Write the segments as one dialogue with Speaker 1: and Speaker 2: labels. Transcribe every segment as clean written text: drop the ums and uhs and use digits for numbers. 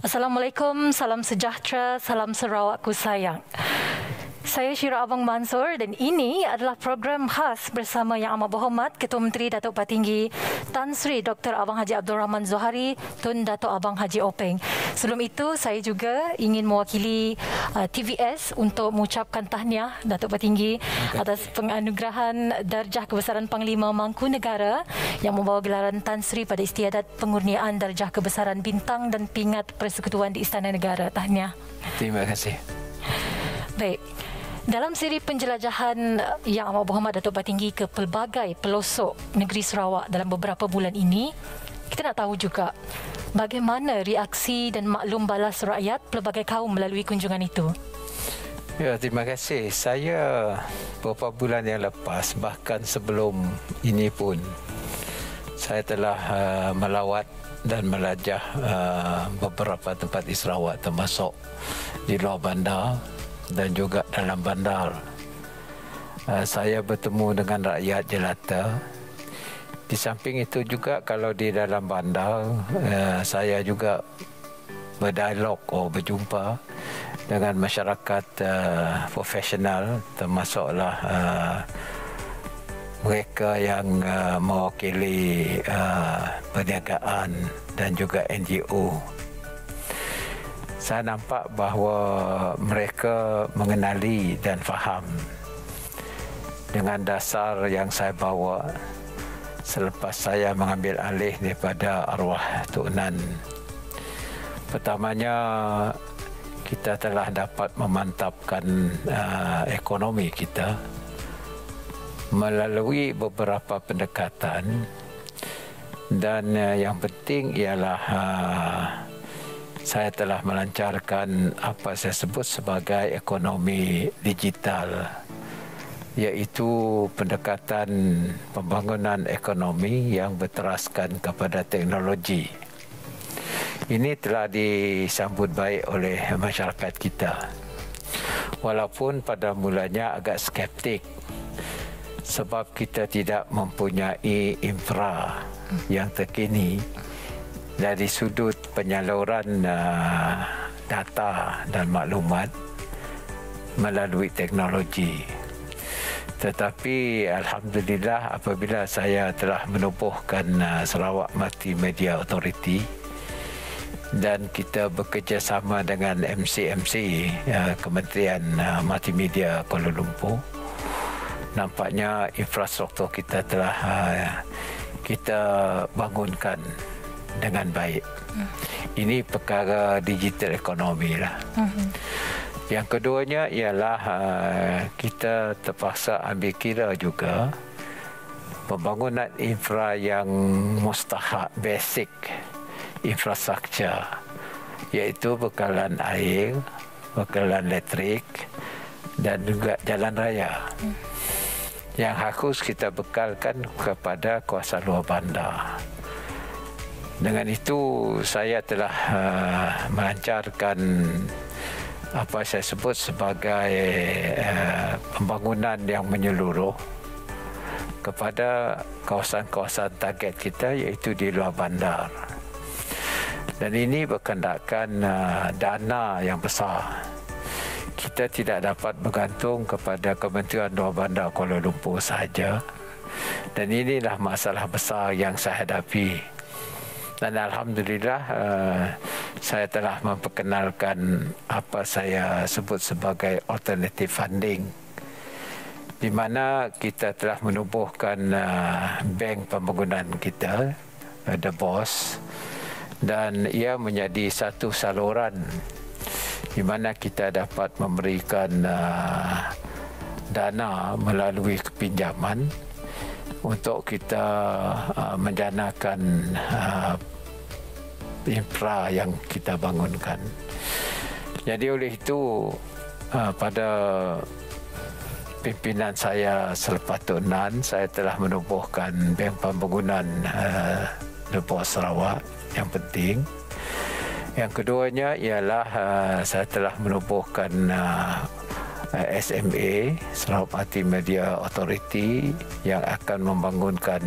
Speaker 1: Assalamualaikum, salam sejahtera, salam Sarawakku sayang. Saya Syira Abang Mansur dan ini adalah program khas bersama Yang Amat Berhormat Ketua Menteri Datuk Patinggi Tan Sri Dr. Abang Haji Abdul Rahman Zohari Tun Datuk Abang Haji Openg. Sebelum itu, saya juga ingin mewakili TVS untuk mengucapkan tahniah Datuk Patinggi atas penganugerahan Darjah Kebesaran Panglima Mangkunegara yang membawa gelaran Tan Sri pada istiadat pengurniaan Darjah Kebesaran Bintang dan Pingat Persekutuan di Istana Negara. Tahniah.
Speaker 2: Terima kasih.
Speaker 1: Baik. Dalam siri penjelajahan Yang Amat Berhormat Datuk Patinggi ke pelbagai pelosok negeri Sarawak dalam beberapa bulan ini, kita nak tahu juga bagaimana reaksi dan maklum balas rakyat pelbagai kaum melalui kunjungan itu.
Speaker 2: Ya, terima kasih. Saya beberapa bulan yang lepas, bahkan sebelum ini pun, saya telah melawat dan melajah beberapa tempat di Sarawak, termasuk di luar bandar dan juga dalam bandar. Saya bertemu dengan rakyat jelata. Di samping itu juga, kalau di dalam bandar, saya juga berdialog atau berjumpa dengan masyarakat profesional, termasuklah mereka yang mewakili perniagaan dan juga NGO. Saya nampak bahawa mereka mengenali dan faham dengan dasar yang saya bawa selepas saya mengambil alih daripada arwah Tok Nan. Pertamanya, kita telah dapat memantapkan ekonomi kita melalui beberapa pendekatan, dan yang penting ialah saya telah melancarkan apa saya sebut sebagai ekonomi digital, iaitu pendekatan pembangunan ekonomi yang berteraskan kepada teknologi. Ini telah disambut baik oleh masyarakat kita. Walaupun pada mulanya agak skeptik sebab kita tidak mempunyai infra yang terkini dari sudut penyaluran data dan maklumat melalui teknologi. Tetapi alhamdulillah, apabila saya telah menubuhkan Sarawak Multimedia Authority dan kita bekerjasama dengan MCMC, Kementerian Multimedia Kuala Lumpur, nampaknya infrastruktur kita telah kita bangunkan dengan baik. Ini perkara digital ekonomi lah. Yang keduanya ialah kita terpaksa ambil kira juga pembangunan infra yang mustahak, basic infrastruktur, iaitu bekalan air, bekalan elektrik dan juga jalan raya yang harus kita bekalkan kepada kawasan luar bandar. Dengan itu, saya telah melancarkan apa saya sebut sebagai pembangunan yang menyeluruh kepada kawasan-kawasan target kita, iaitu di luar bandar. Dan ini berkendakkan dana yang besar. Kita tidak dapat bergantung kepada Kementerian Luar Bandar Kuala Lumpur sahaja. Dan inilah masalah besar yang saya hadapi. Dan alhamdulillah, saya telah memperkenalkan apa saya sebut sebagai alternative funding, di mana kita telah menubuhkan bank pembangunan kita, The Boss, dan ia menjadi satu saluran di mana kita dapat memberikan dana melalui kepinjaman untuk kita menjanakan infra yang kita bangunkan. Jadi oleh itu, pada pimpinan saya selepas Tok Nan, saya telah menubuhkan bank pembangunan Lepas Sarawak yang penting. Yang keduanya ialah saya telah menubuhkan SMA, Sarawak Multimedia Authority, yang akan membangunkan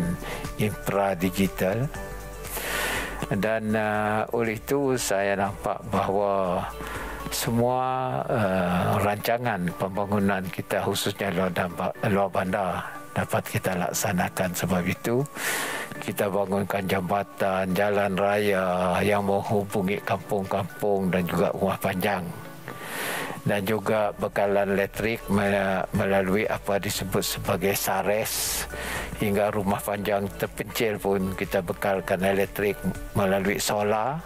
Speaker 2: infra digital. Dan oleh itu saya nampak bahawa semua rancangan pembangunan kita khususnya luar bandar dapat kita laksanakan. Sebab itu kita bangunkan jambatan, jalan raya yang menghubungi kampung-kampung dan juga rumah panjang, dan juga bekalan elektrik melalui apa disebut sebagai SARES. Hingga rumah panjang terpencil pun kita bekalkan elektrik melalui solar.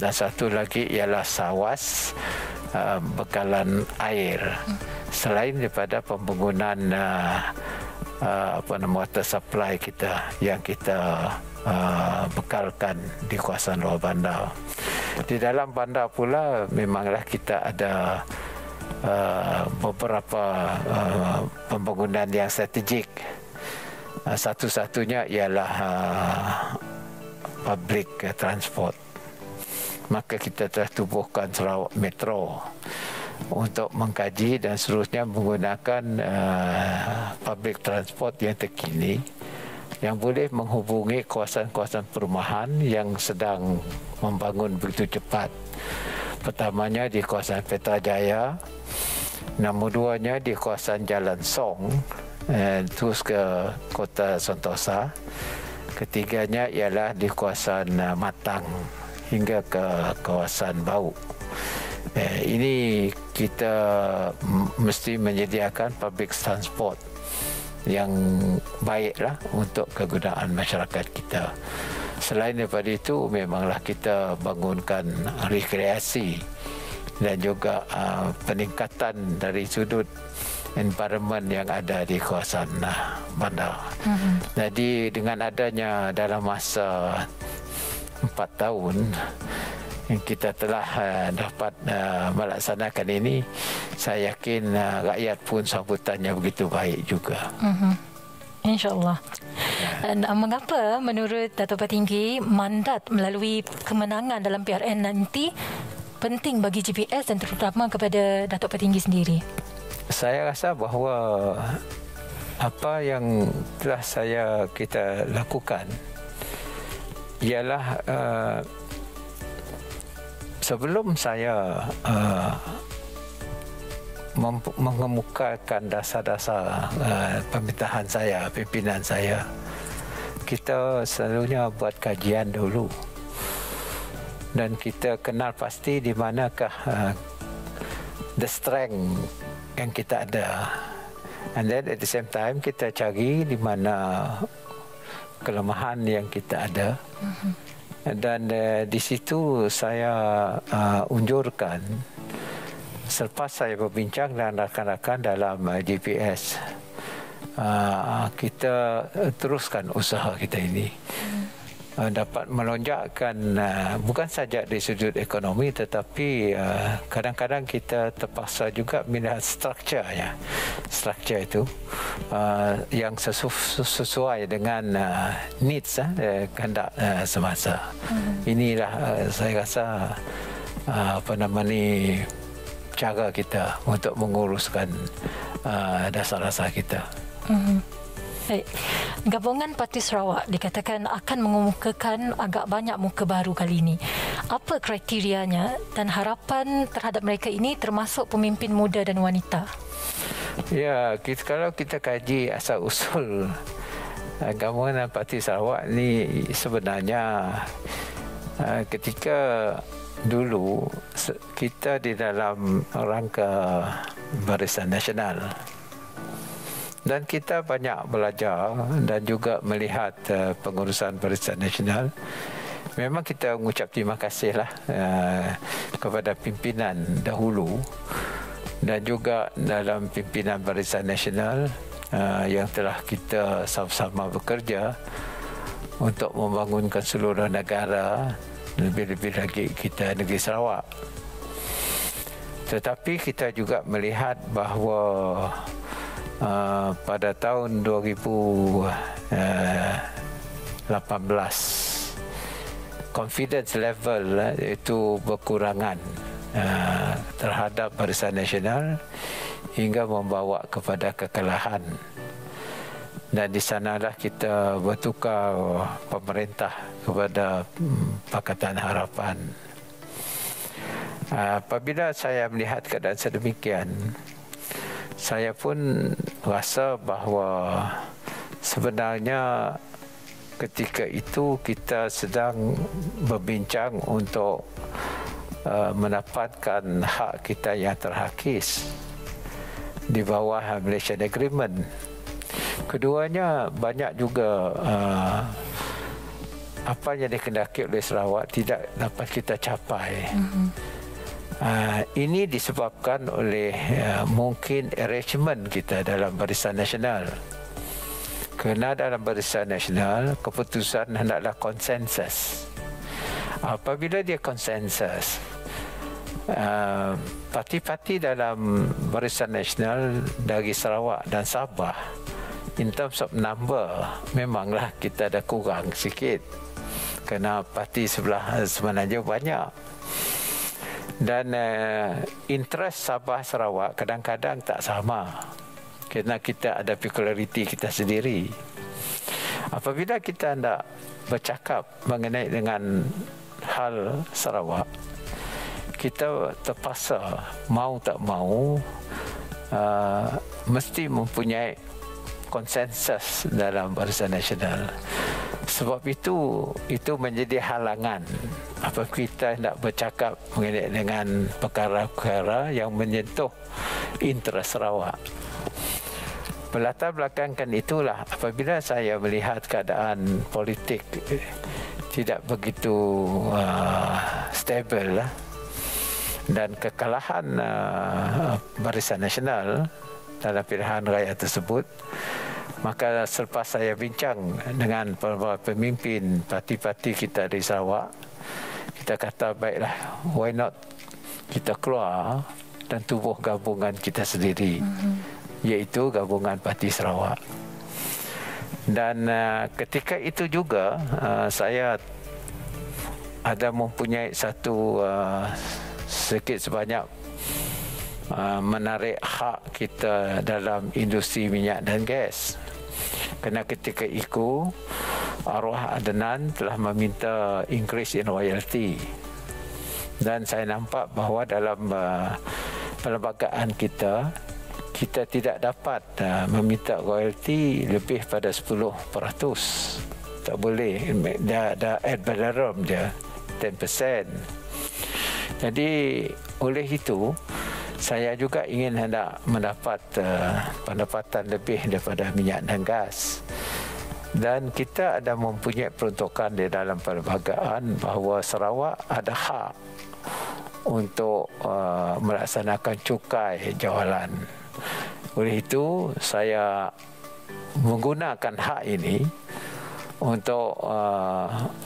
Speaker 2: Dan satu lagi ialah SAWAS, bekalan air. Selain daripada pembangunan water supply kita yang kita bekalkan di kawasan luar bandar. Di dalam bandar pula memanglah kita ada beberapa pembangunan yang strategik. Satu-satunya ialah public transport. Maka kita telah tubuhkan Sarawak Metro untuk mengkaji dan seterusnya menggunakan public transport yang terkini yang boleh menghubungi kawasan-kawasan perumahan yang sedang membangun begitu cepat. Pertamanya di kawasan Petrajaya, nombor duanya di kawasan Jalan Song, terus ke Kota Sentosa. Ketiganya ialah di kawasan Matang hingga ke kawasan Bau. Ini kita mesti menyediakan public transport yang baiklah untuk kegunaan masyarakat kita. Selain daripada itu, memanglah kita bangunkan rekreasi dan juga peningkatan dari sudut environment yang ada di kawasan bandar. Jadi dengan adanya dalam masa 4 tahun kita telah dapat melaksanakan ini, saya yakin rakyat pun sambutannya begitu baik juga.
Speaker 1: InsyaAllah. Dan mengapa menurut Dato' Patinggi mandat melalui kemenangan dalam PRN nanti penting bagi GPS dan terutama kepada Dato' Patinggi sendiri?
Speaker 2: Saya rasa bahawa apa yang telah kita lakukan ialah sebelum saya mengemukakan dasar-dasar pemerintahan saya, pimpinan saya, kita selalunya buat kajian dulu dan kita kenal pasti di manakah the strength yang kita ada, and then at the same time kita cari di mana kelemahan yang kita ada. Dan di situ saya unjurkan selepas saya berbincang dengan rakan-rakan dalam GPS, kita teruskan usaha kita ini dapat melonjakkan bukan saja dari sudut ekonomi, tetapi kadang-kadang kita terpaksa juga melihat strukturnya. Struktur itu yang sesuai dengan needs kehendak semasa. Inilah saya rasa cara kita untuk menguruskan dasar-dasar kita.
Speaker 1: Baik. Gabungan Parti Sarawak dikatakan akan mengemukakan agak banyak muka baru kali ini. Apa kriterianya dan harapan terhadap mereka ini termasuk pemimpin muda dan wanita?
Speaker 2: Ya, kalau kita kaji asal-usul gabungan Parti Sarawak ni sebenarnya ketika dulu kita di dalam rangka Barisan Nasional. Dan kita banyak belajar dan juga melihat pengurusan Barisan Nasional. Memang kita mengucap terima kasihlah kepada pimpinan dahulu dan juga dalam pimpinan Barisan Nasional yang telah kita sama-sama bekerja untuk membangunkan seluruh negara, lebih-lebih lagi kita negeri Sarawak. Tetapi kita juga melihat bahawa pada tahun 2018 confidence level itu berkurangan terhadap Barisan Nasional hingga membawa kepada kekalahan. Dan di sanalah kita bertukar pemerintah kepada Pakatan Harapan. Apabila saya melihat keadaan sedemikian, saya pun rasa bahawa sebenarnya ketika itu kita sedang berbincang untuk mendapatkan hak kita yang terhakis di bawah Malaysian Agreement. Keduanya banyak juga apa yang dikehendaki oleh Sarawak tidak dapat kita capai. Ini disebabkan oleh mungkin arrangement kita dalam Barisan Nasional. Kerana dalam Barisan Nasional, keputusan hendaklah konsensus. Apabila dia konsensus, parti-parti dalam Barisan Nasional dari Sarawak dan Sabah, in terms of number, memanglah kita ada kurang sikit. Kerana parti sebelah sebenarnya banyak. Dan interest Sabah Sarawak kadang-kadang tak sama. Kerana kita ada peculiarity kita sendiri. Apabila kita hendak bercakap mengenai dengan hal Sarawak, kita terpaksa mau tak mau mesti mempunyai konsensus dalam Barisan Nasional. Sebab itu menjadi halangan apabila kita hendak bercakap mengenai dengan perkara-perkara yang menyentuh interest Sarawak. Berlatar belakangkan itulah apabila saya melihat keadaan politik tidak begitu stabil dan kekalahan Barisan Nasional dalam pilihan raya tersebut, maka selepas saya bincang dengan pemimpin parti-parti kita di Sarawak, kita kata baiklah, why not kita keluar dan tubuh gabungan kita sendiri, iaitu Gabungan Parti Sarawak. Dan ketika itu juga saya ada mempunyai satu sedikit sebanyak menarik hak kita dalam industri minyak dan gas. Kerana ketika itu arwah Adnan telah meminta increase in royalty. Dan saya nampak bahawa dalam perlembagaan kita tidak dapat meminta royalty lebih pada 10%. Tak boleh. Dah ad valorem dia 10%. Jadi oleh itu saya juga ingin hendak mendapat pendapatan lebih daripada minyak dan gas. Dan kita ada mempunyai peruntukan di dalam perlembagaan bahawa Sarawak ada hak untuk melaksanakan cukai jualan. Oleh itu, saya menggunakan hak ini untuk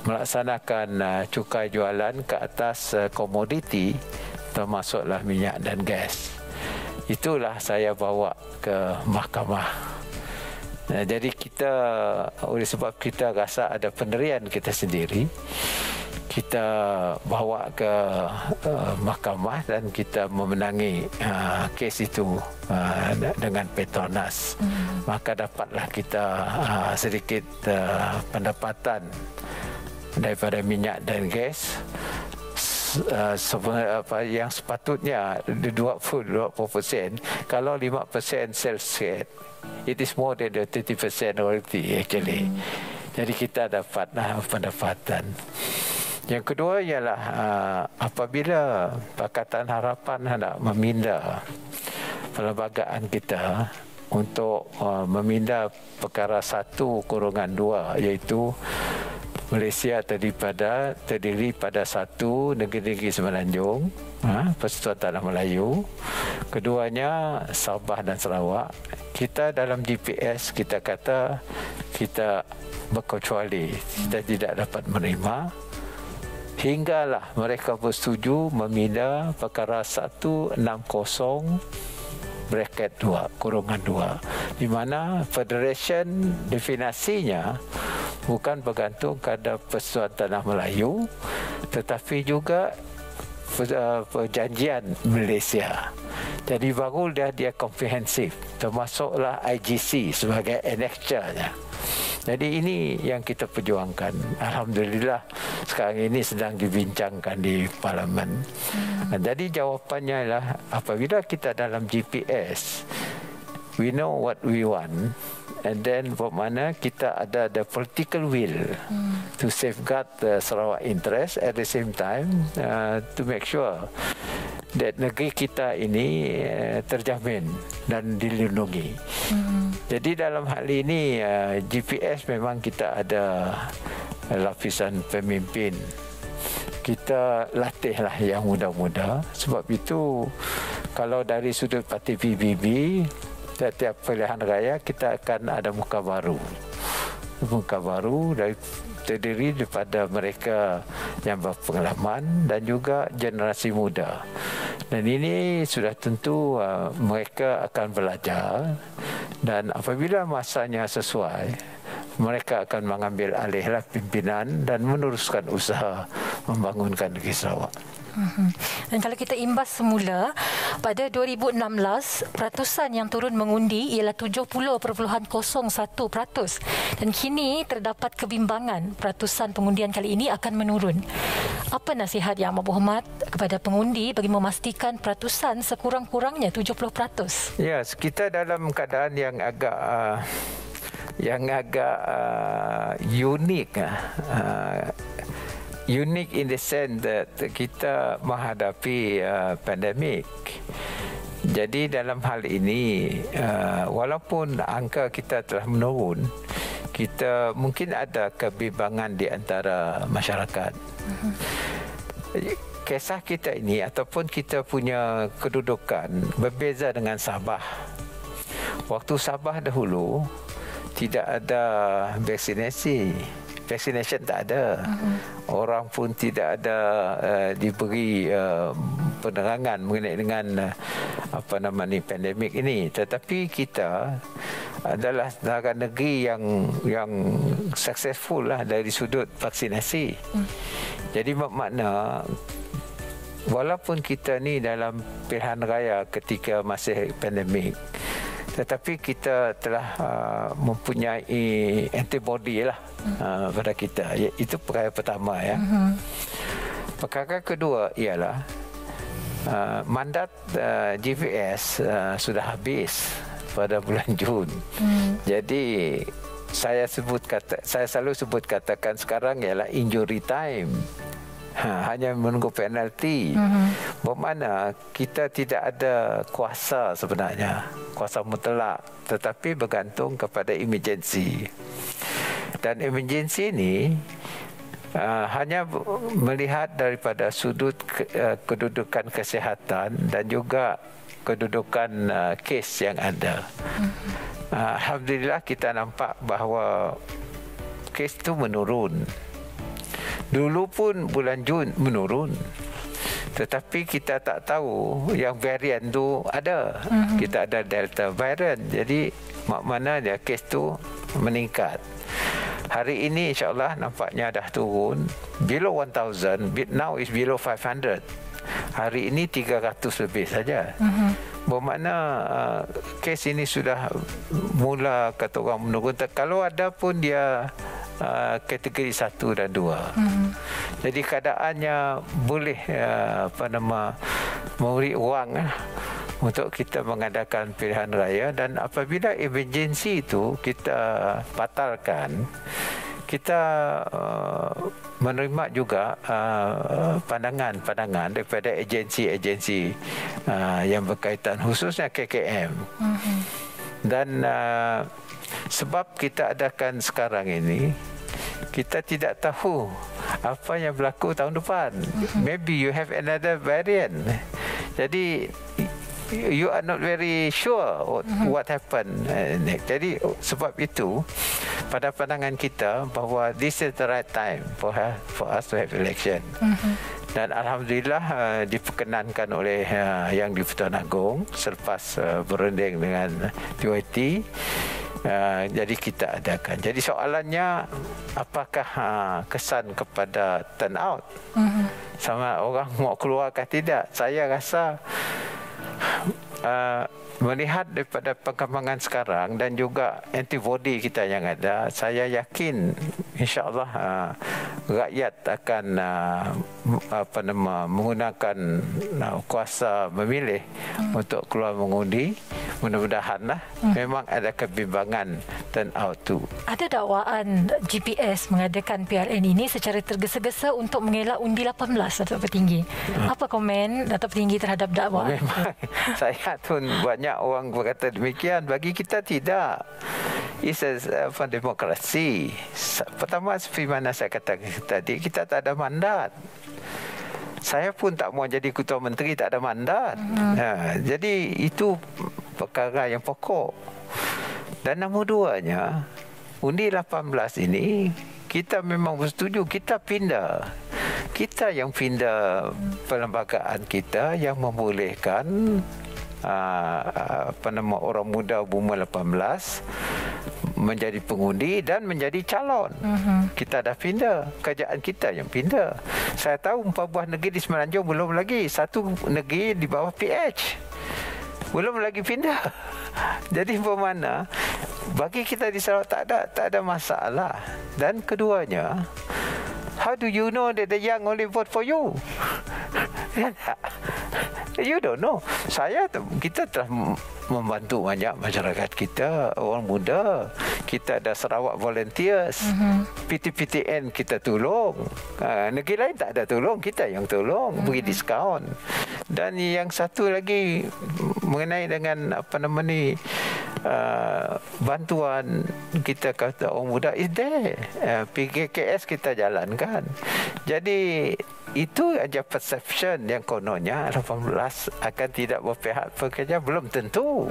Speaker 2: melaksanakan cukai jualan ke atas komoditi, termasuklah minyak dan gas. Itulah saya bawa ke mahkamah. Jadi kita, oleh sebab kita rasa ada pendirian kita sendiri, kita bawa ke mahkamah dan kita memenangi kes itu dengan Petronas. Maka dapatlah kita sedikit pendapatan daripada minyak dan gas yang sepatutnya 20%. Kalau 5% sales rate, it is more than the 30% royalty actually. Jadi kita dapatlah pendapatan. Yang kedua ialah apabila Pakatan Harapan hendak meminda perlembagaan kita untuk meminda perkara 1/2, iaitu Malaysia terdiri pada satu negeri Semenanjung, Persekutuan Tanah Melayu. Keduanya Sabah dan Sarawak. Kita dalam GPS kita kata kita berkecuali, kita tidak dapat menerima. Hinggalah mereka bersetuju meminda perkara 160 bracket 2 di mana Federation definisinya bukan bergantung pada Persekutuan Tanah Melayu tetapi juga perjanjian Malaysia. Jadi baru dia komprehensif, termasuklah IGC sebagai annexure-nya. Jadi ini yang kita perjuangkan. Alhamdulillah sekarang ini sedang dibincangkan di Parlimen. Jadi jawapannya ialah apabila kita dalam GPS, we know what we want, and then bermakna kita ada the political will to safeguard the Sarawak interest at the same time to make sure that negeri kita ini terjamin dan dilindungi. Jadi dalam hal ini GPS memang kita ada lapisan pemimpin. Kita latihlah yang muda-muda. Sebab itu kalau dari sudut parti PBB, setiap pilihan raya kita akan ada muka baru. Muka baru terdiri daripada mereka yang berpengalaman dan juga generasi muda. Dan ini sudah tentu mereka akan belajar, dan apabila masanya sesuai, mereka akan mengambil alihlah pimpinan dan meneruskan usaha membangunkan negeri Sarawak.
Speaker 1: Dan kalau kita imbas semula, pada 2016, peratusan yang turun mengundi ialah 70.01%. Dan kini terdapat kebimbangan peratusan pengundian kali ini akan menurun. Apa nasihat Yang Amat Berhormat kepada pengundi bagi memastikan peratusan sekurang-kurangnya 70%?
Speaker 2: Ya, kita dalam keadaan yang agak unik. Unik in the sense that kita menghadapi pandemik. Jadi dalam hal ini, walaupun angka kita telah menurun, kita mungkin ada kebimbangan di antara masyarakat. Kisah kita ini ataupun kita punya kedudukan berbeza dengan Sabah. Waktu Sabah dahulu tidak ada vaccination tak ada. Orang pun tidak ada diberi penerangan mengenai dengan pandemik ini. Tetapi kita adalah negara yang successful lah dari sudut vaksinasi. Jadi bermakna walaupun kita ni dalam pilihan raya ketika masih pandemik, tetapi kita telah mempunyai antibody lah pada kita. Itu perkara pertama ya. Perkara kedua ialah mandat GPS sudah habis pada bulan Jun. Jadi saya selalu katakan sekarang ialah injury time. Hanya menunggu penalti. Bermakna kita tidak ada kuasa sebenarnya, kuasa mutlak, tetapi bergantung kepada emergency. Dan emergency ini hanya melihat daripada sudut kedudukan kesihatan dan juga kedudukan kes yang ada. Alhamdulillah kita nampak bahawa kes itu menurun. Dulu pun bulan Jun menurun. Tetapi kita tak tahu yang varian tu ada. Kita ada Delta variant. Jadi maknanya kes tu meningkat. Hari ini insyaAllah nampaknya dah turun. Below 1,000. Now is below 500. Hari ini 300 lebih saja. Bermakna kes ini sudah mula kata orang menurun. Kalau ada pun dia kategori 1 dan 2. Jadi keadaannya boleh memberi wang untuk kita mengadakan pilihan raya, dan apabila emergency itu kita batalkan, kita menerima juga pandangan daripada agensi-agensi yang berkaitan, khususnya KKM. Dan sebab kita adakan sekarang ini, kita tidak tahu apa yang berlaku tahun depan. Maybe you have another variant. Jadi you are not very sure what happened next. Jadi sebab itu pada pandangan kita bahawa this is the right time for us to have election. Dan alhamdulillah diperkenankan oleh Yang di-Pertuan Agong selepas berunding dengan PYT. Jadi kita adakan. Jadi soalannya, apakah kesan kepada turnout? Sama orang mau keluar ke tidak? Saya rasa melihat daripada perkembangan sekarang dan juga antibody kita yang ada, saya yakin insya-Allah rakyat akan menggunakan kuasa memilih untuk keluar mengundi. Mudah-mudahanlah memang ada kebimbangan turn out tu.
Speaker 1: Ada dakwaan GPS mengadakan PRN ini secara tergesa-gesa untuk mengelak undi 18, Datuk Petinggi. Apa komen Datuk Petinggi terhadap dakwaan?
Speaker 2: Memang saya pun banyak orang berkata demikian. Bagi kita tidak. It's a demokrasi. Pertama, seperti mana saya katakan tadi, kita tak ada mandat. Saya pun tak mau jadi ketua menteri, tak ada mandat. Jadi itu perkara yang pokok. Dan nombor duanya, undi 18 ini kita memang bersetuju, kita pindah. Kita yang pindah perlembagaan kita yang membolehkan orang muda berumur 18 menjadi pengundi dan menjadi calon. Kita dah pindah, kerajaan kita yang pindah. Saya tahu 4 buah negeri di Semenanjung belum lagi, satu negeri di bawah PH belum lagi pindah. Jadi bermakna bagi kita di Sarawak tak ada masalah. Dan keduanya, how do you know that the young only vote for you? You don't know. Kita telah membantu banyak masyarakat kita, orang muda. Kita ada Sarawak Volunteers, PTPTN kita tolong. Negeri lain tak ada tolong, kita yang tolong, beri diskaun. Dan yang satu lagi mengenai dengan bantuan kita kata orang muda is there. PKKS kita jalankan. Jadi itu aja perception yang kononnya 18 akan tidak berpihak pekerja, belum tentu.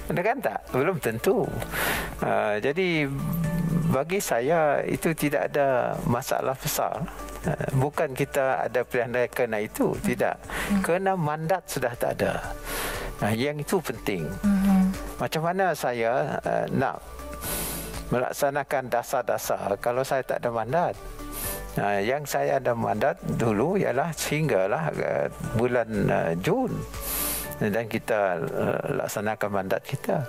Speaker 2: Kan tak? Belum tentu. Jadi bagi saya itu tidak ada masalah besar. Bukan kita ada pilihan raya kerana itu, tidak. Kerana mandat sudah tak ada. Yang itu penting. Macam mana saya nak melaksanakan dasar-dasar kalau saya tak ada mandat? Yang saya ada mandat dulu ialah sehinggalah bulan Jun dan kita laksanakan mandat kita.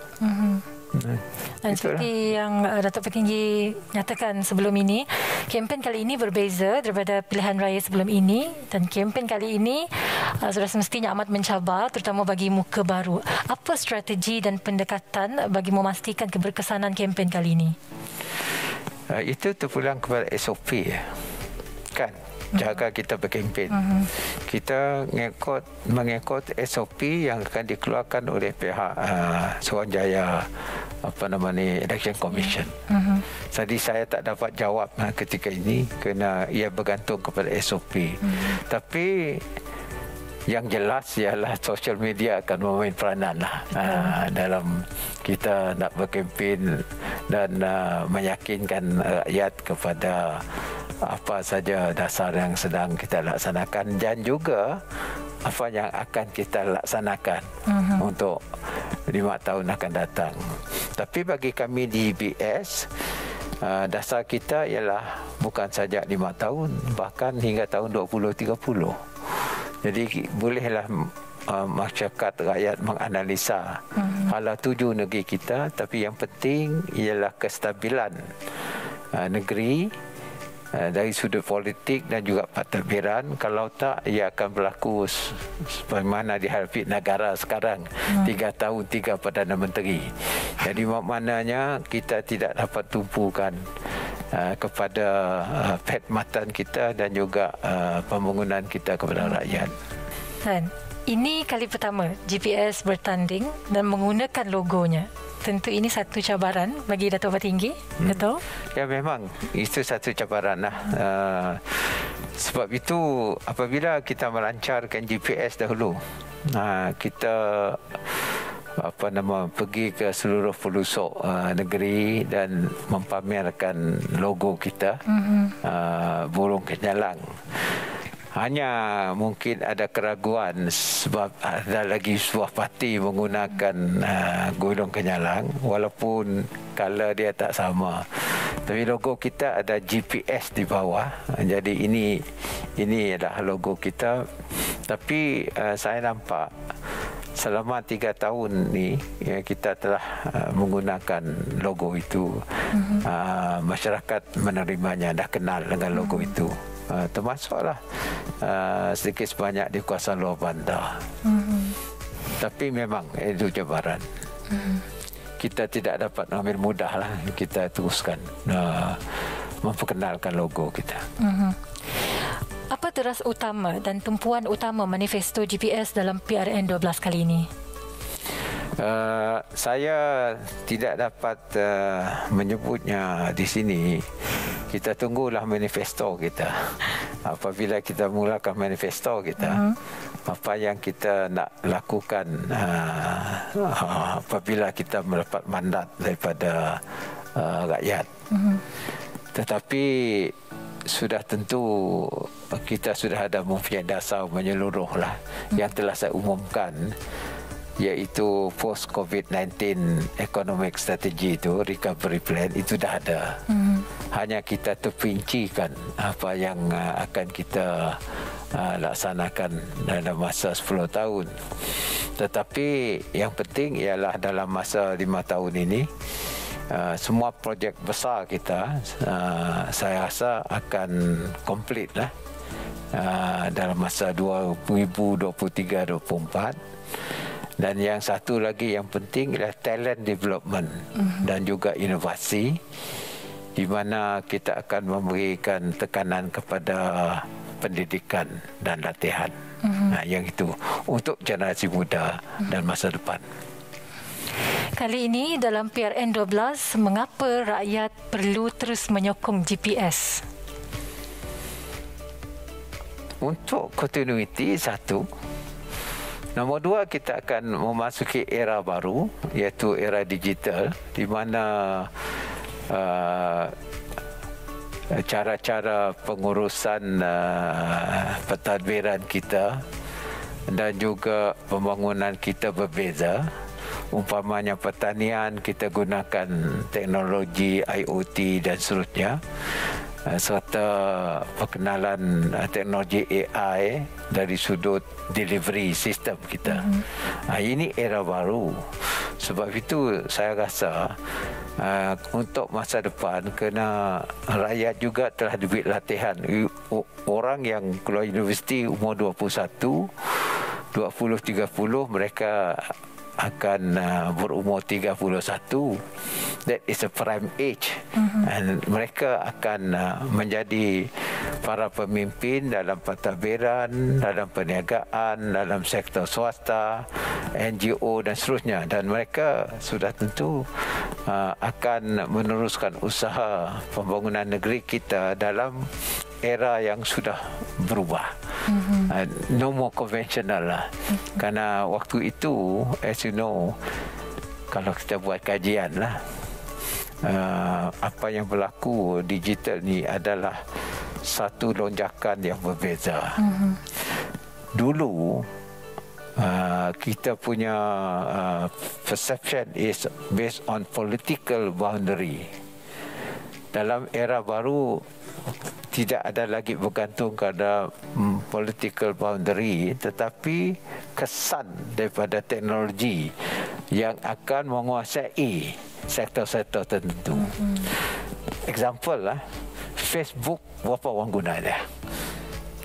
Speaker 1: Dan seperti yang Datuk Petinggi nyatakan sebelum ini, kempen kali ini berbeza daripada pilihan raya sebelum ini, dan kempen kali ini sudah semestinya amat mencabar, terutama bagi muka baru. Apa strategi dan pendekatan bagi memastikan keberkesanan kempen kali ini?
Speaker 2: Itu terpulang kepada SOP kan, jaga kita berkempen. Kita mengikut SOP yang akan dikeluarkan oleh pihak Suruhanjaya Election Commission. Jadi saya tak dapat jawab ketika ini kerana ia bergantung kepada SOP. Tapi yang jelas ialah sosial media akan memain peranan dalam kita nak berkempen dan meyakinkan rakyat kepada apa saja dasar yang sedang kita laksanakan dan juga apa yang akan kita laksanakan untuk 5 tahun akan datang. Tapi bagi kami di BS, dasar kita ialah bukan saja 5 tahun, bahkan hingga tahun 2030. Jadi bolehlah masyarakat rakyat menganalisa hala tuju negeri kita, tapi yang penting ialah kestabilan negeri dari sudut politik dan juga pentadbiran. Kalau tak, ia akan berlaku sebagaimana dihadapi negara sekarang, 3 tahun 3 Perdana Menteri. Jadi maknanya kita tidak dapat tumpukan kepada perkhidmatan kita dan juga pembangunan kita kepada rakyat.
Speaker 1: Dan ini kali pertama GPS bertanding dan menggunakan logonya. Tentu ini satu cabaran bagi Datuk Petinggi, betul?
Speaker 2: Ya, memang itu satu cabaran lah. Sebab itu apabila kita melancarkan GPS dahulu, kita pergi ke seluruh pelosok negeri dan mempamerkan logo kita, burung kenyalang. Hanya mungkin ada keraguan sebab ada lagi sebuah parti menggunakan gunung kenyalang, walaupun color dia tak sama. Tapi logo kita ada GPS di bawah. Jadi ini adalah logo kita. Tapi saya nampak selama 3 tahun ni ya, kita telah menggunakan logo itu. Masyarakat menerimanya, dah kenal dengan logo itu. Termasuklah sedikit sebanyak di kawasan luar bandar. Tapi memang itu cabaran. Kita tidak dapat ambil mudahlah kita teruskan memperkenalkan logo kita.
Speaker 1: Apa teras utama dan tumpuan utama manifesto GPS dalam PRN 12 kali ini?
Speaker 2: Saya tidak dapat menyebutnya di sini. Kita tunggulah manifesto kita. Apabila kita mulakan manifesto kita, apa yang kita nak lakukan apabila kita mendapat mandat daripada rakyat. Tetapi sudah tentu kita sudah ada mempunyai dasar menyeluruh lah yang telah saya umumkan, iaitu post COVID-19 economic strategy itu, recovery plan itu dah ada. Hanya kita terpincikan apa yang akan kita laksanakan dalam masa 10 tahun. Tetapi yang penting ialah dalam masa 5 tahun ini semua projek besar kita saya rasa akan komplit lah dalam masa 2023-2024. Dan yang satu lagi yang penting ialah talent development dan juga inovasi, di mana kita akan memberikan tekanan kepada pendidikan dan latihan. Yang itu untuk generasi muda dan masa depan.
Speaker 1: Kali ini dalam PRN 12, mengapa rakyat perlu terus menyokong GPS?
Speaker 2: Untuk continuity, satu. Nombor dua, kita akan memasuki era baru, iaitu era digital, di mana cara-cara pengurusan pentadbiran kita dan juga pembangunan kita berbeza. Umpamanya pertanian, kita gunakan teknologi IoT dan seterusnya, serta perkenalan teknologi AI dari sudut delivery sistem kita. Ini era baru. Sebab itu saya rasa untuk masa depan kena rakyat juga telah diberi latihan. Orang yang keluar universiti umur 21, 20, 30, mereka akan berumur 31. That is a prime age. And mereka akan menjadi para pemimpin dalam pentadbiran, dalam perniagaan, dalam sektor swasta, NGO dan seterusnya. Dan mereka sudah tentu akan meneruskan usaha pembangunan negeri kita dalam era yang sudah berubah. No more conventional lah. Karena waktu itu, as you know, kalau kita buat kajian lah, apa yang berlaku digital ni adalah satu lonjakan yang berbeza. Dulu kita punya perception is based on political boundary. Dalam era baru tidak ada lagi bergantung pada political boundary, tetapi kesan daripada teknologi yang akan menguasai sektor-sektor tertentu. Example lah, Facebook, berapa orang guna dia?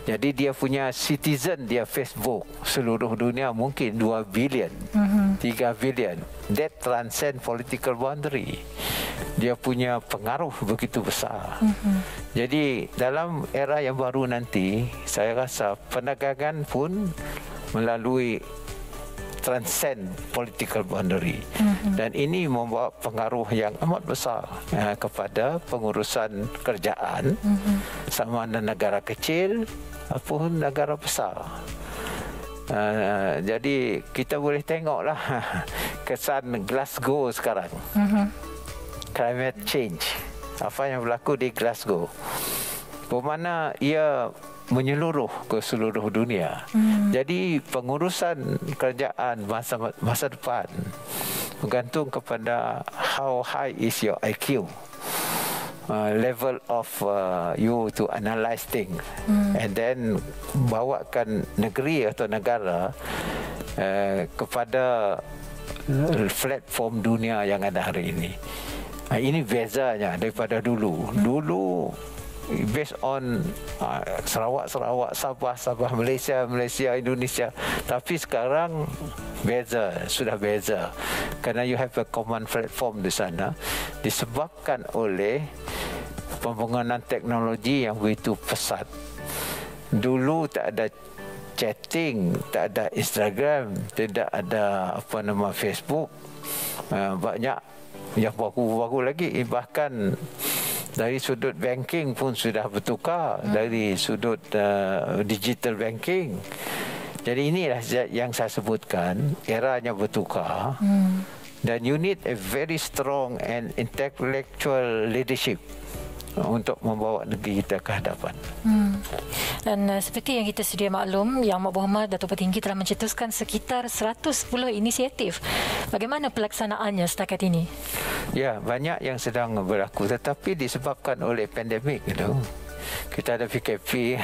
Speaker 2: Jadi dia punya citizen, dia Facebook seluruh dunia mungkin 2 bilion, 3 bilion. That transcend political boundary. Dia punya pengaruh begitu besar. Jadi dalam era yang baru nanti, saya rasa perdagangan pun melalui transcend political boundary. Dan ini membawa pengaruh yang amat besar kepada pengurusan kerjaan, sama ada negara kecil ataupun negara besar. Jadi kita boleh tengoklah kesan Glasgow sekarang. Climate change, apa yang berlaku di Glasgow, bermakna ia menyeluruh ke seluruh dunia. Jadi pengurusan kerjaan masa depan bergantung kepada how high is your IQ, level of you to analyze things, and then bawakan negeri atau negara kepada platform dunia yang ada hari ini. Ini bezanya daripada dulu. Dulu based on Sarawak, Sabah, Malaysia, Indonesia. Tapi sekarang sudah beza. Kerana you have a common platform di sana, disebabkan oleh pembangunan teknologi yang begitu pesat. Dulu tak ada chatting, tak ada Instagram, tidak ada Facebook. Banyak yang baru lagi, bahkan dari sudut banking pun sudah bertukar, dari sudut digital banking. Jadi inilah yang saya sebutkan, eranya bertukar. Dan you need a very strong and intellectual leadership untuk membawa negeri kita ke hadapan.
Speaker 1: Dan seperti yang kita sedia maklum, Yang Amat Berhormat Datuk Petinggi telah mencetuskan sekitar 110 inisiatif. Bagaimana pelaksanaannya setakat ini?
Speaker 2: Ya, banyak yang sedang berlaku, tetapi disebabkan oleh pandemik itu. Kita ada PKP,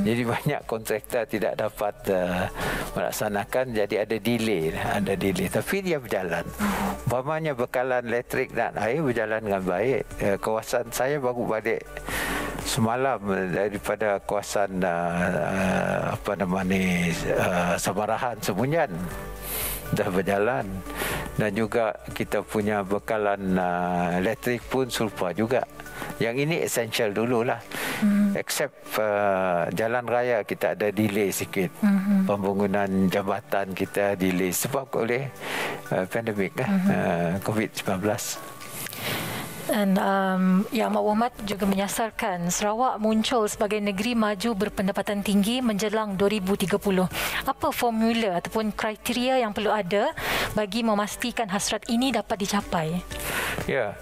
Speaker 2: jadi banyak kontraktor tidak dapat melaksanakan, jadi ada delay. Tapi dia berjalan. Umpamanya bekalan elektrik dan air berjalan dengan baik. Kawasan saya baru balik semalam daripada kawasan Sabarahan, Semunyan, dah berjalan. Dan juga kita punya bekalan elektrik pun serupa juga. Yang ini essential dululah. Except jalan raya kita ada delay sikit. Pembangunan jambatan kita delay sebab oleh pandemik COVID-19.
Speaker 1: Dan Yang Amat Berhormat juga menyasarkan Sarawak muncul sebagai negeri maju berpendapatan tinggi menjelang 2030. Apa formula ataupun kriteria yang perlu ada bagi memastikan hasrat ini dapat dicapai?
Speaker 2: Ya,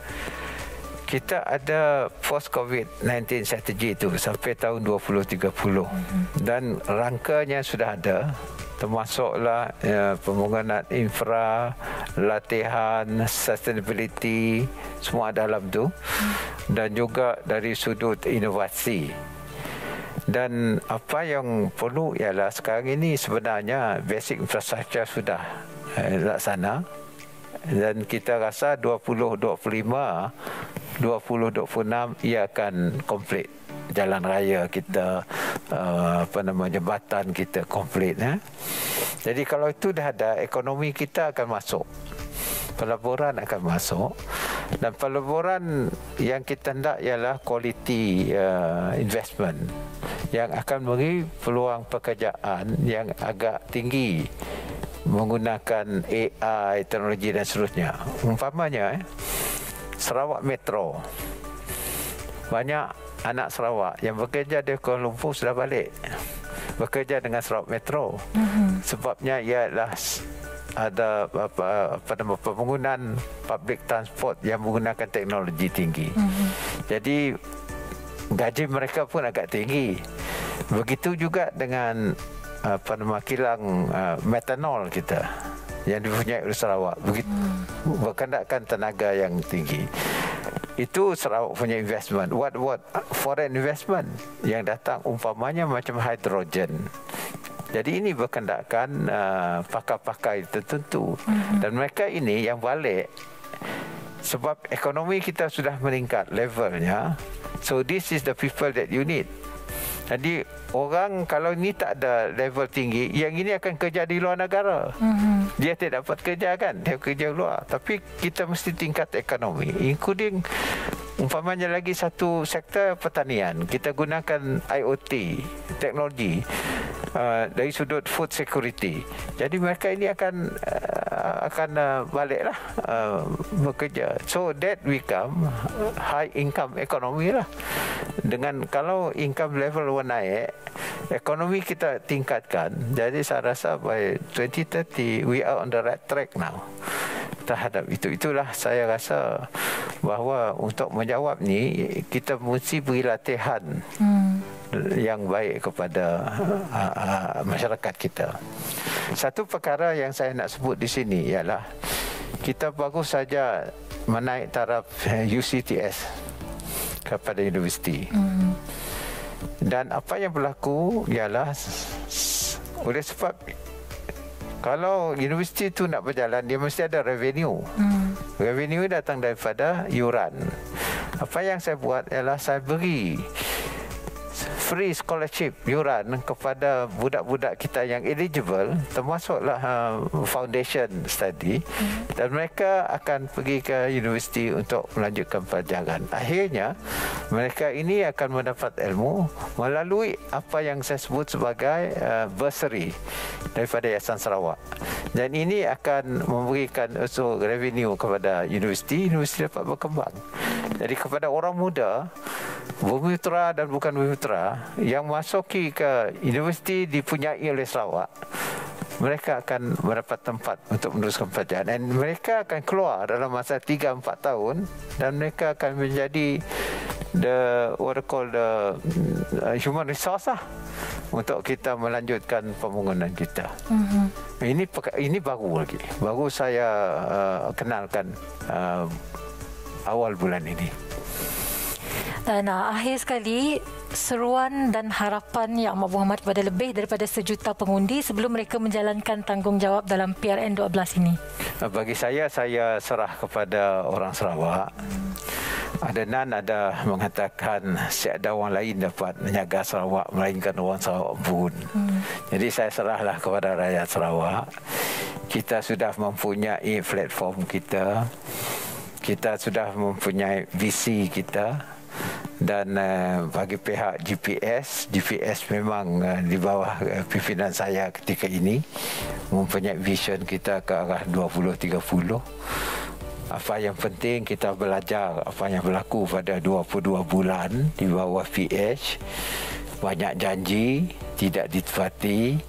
Speaker 2: kita ada post-COVID-19 strategi itu sampai tahun 2030. Dan rangkanya sudah ada, termasuklah pembangunan infra, latihan, sustainability, semua dalam tu. Dan juga dari sudut inovasi. Dan apa yang perlu ialah sekarang ini sebenarnya basic infrastructure sudah laksana. Dan kita rasa 2026 ia akan komplit. Jalan raya kita, jambatan kita komplit. Jadi kalau itu dah ada, ekonomi kita akan masuk. Pelaburan akan masuk. Dan pelaburan yang kita hendak ialah quality investment yang akan beri peluang pekerjaan yang agak tinggi menggunakan AI, teknologi dan seterusnya. Umpamanya Sarawak Metro. Banyak anak Sarawak yang bekerja di Kuala Lumpur sudah balik bekerja dengan Sarawak Metro. Sebabnya ialah ada pembangunan public transport yang menggunakan teknologi tinggi. Jadi gaji mereka pun agak tinggi. Begitu juga dengan kilang metanol kita yang dipunyai oleh Sarawak, berkandakkan tenaga yang tinggi. Itu Sarawak punya investment. What foreign investment yang datang umpamanya macam hidrogen. Jadi ini berkandakkan pakar-pakar tertentu. Dan mereka ini yang balik sebab ekonomi kita sudah meningkat levelnya. So this is the people that you need. Jadi orang kalau ni tak ada level tinggi, yang ini akan kerja di luar negara. Dia tidak dapat kerja kan, dia kerja luar. Tapi kita mesti tingkat ekonomi, including umpamanya lagi satu sektor pertanian. Kita gunakan IoT, teknologi dari sudut food security. Jadi mereka ini akan baliklah bekerja. So that become high income economy lah. Dengan kalau income level naik, ekonomi kita tingkatkan. Jadi saya rasa by 2030 we are on the right track now terhadap itu. Itulah saya rasa bahawa untuk menjawab ni kita mesti beri latihan yang baik kepada masyarakat kita. Satu perkara yang saya nak sebut di sini ialah kita baru saja menaik taraf UCTS kepada universiti. Dan apa yang berlaku ialah oleh sebab Kalau universiti itu nak berjalan, dia mesti ada revenue. Revenue datang daripada yuran. Apa yang saya buat ialah saya beri free scholarship yuran kepada budak-budak kita yang eligible, termasuklah foundation study, dan mereka akan pergi ke universiti untuk melanjutkan pelajaran. Akhirnya mereka ini akan mendapat ilmu melalui apa yang saya sebut sebagai bursary daripada Yayasan Sarawak, dan ini akan memberikan revenue kepada universiti dapat berkembang. Jadi kepada orang muda, Bumiputera dan bukan Bumiputera yang masuki ke universiti dipunyai oleh Sarawak, mereka akan mendapat tempat untuk meneruskan pelajaran, dan mereka akan keluar dalam masa 3-4 tahun, dan mereka akan menjadi the human resource untuk kita melanjutkan pembangunan kita. Ini baru lagi, baru saya kenalkan awal bulan ini.
Speaker 1: Dan akhir sekali, seruan dan harapan Yang Amat Berhormat kepada lebih daripada 1 juta pengundi sebelum mereka menjalankan tanggungjawab dalam PRN 12 ini.
Speaker 2: Bagi saya serah kepada orang Sarawak. Ada mengatakan tiada orang lain dapat menjaga Sarawak melainkan orang Sarawak pun. Jadi saya serahlah kepada rakyat Sarawak. Kita sudah mempunyai platform kita. Kita sudah mempunyai visi kita. Dan bagi pihak GPS memang di bawah pimpinan saya ketika ini mempunyai vision kita ke arah 2030. Apa yang penting kita belajar apa yang berlaku pada 22 bulan di bawah PH. Banyak janji tidak ditepati,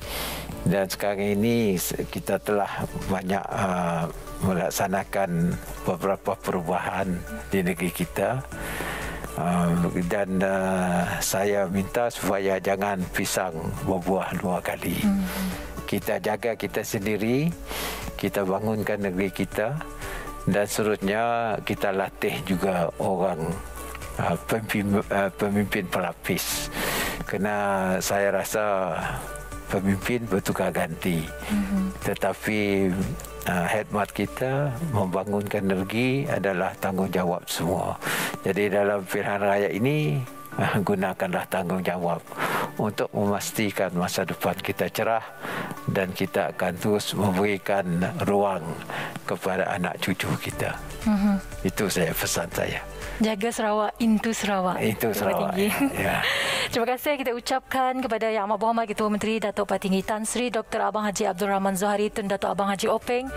Speaker 2: dan sekarang ini kita telah banyak melaksanakan beberapa perubahan di negeri kita. Dan saya minta supaya jangan pisang berbuah 2 kali. Kita jaga kita sendiri, kita bangunkan negeri kita, dan seterusnya kita latih juga orang pemimpin pelapis. Kerana saya rasa pemimpin bertukar ganti, tetapi khidmat kita membangunkan negeri adalah tanggungjawab semua. Jadi dalam pilihan raya ini, gunakanlah tanggungjawab untuk memastikan masa depan kita cerah, dan kita akan terus memberikan ruang kepada anak cucu kita. Itu pesan saya.
Speaker 1: Jaga Sarawak, into Sarawak.
Speaker 2: Itu Sarawak. Ya.
Speaker 1: Terima kasih kita ucapkan kepada Yang Amat Berhormat Ketua Menteri Datuk Patinggi Tan Sri Dr. Abang Haji Abdul Rahman Zohari Tun Datuk Abang Haji Openg.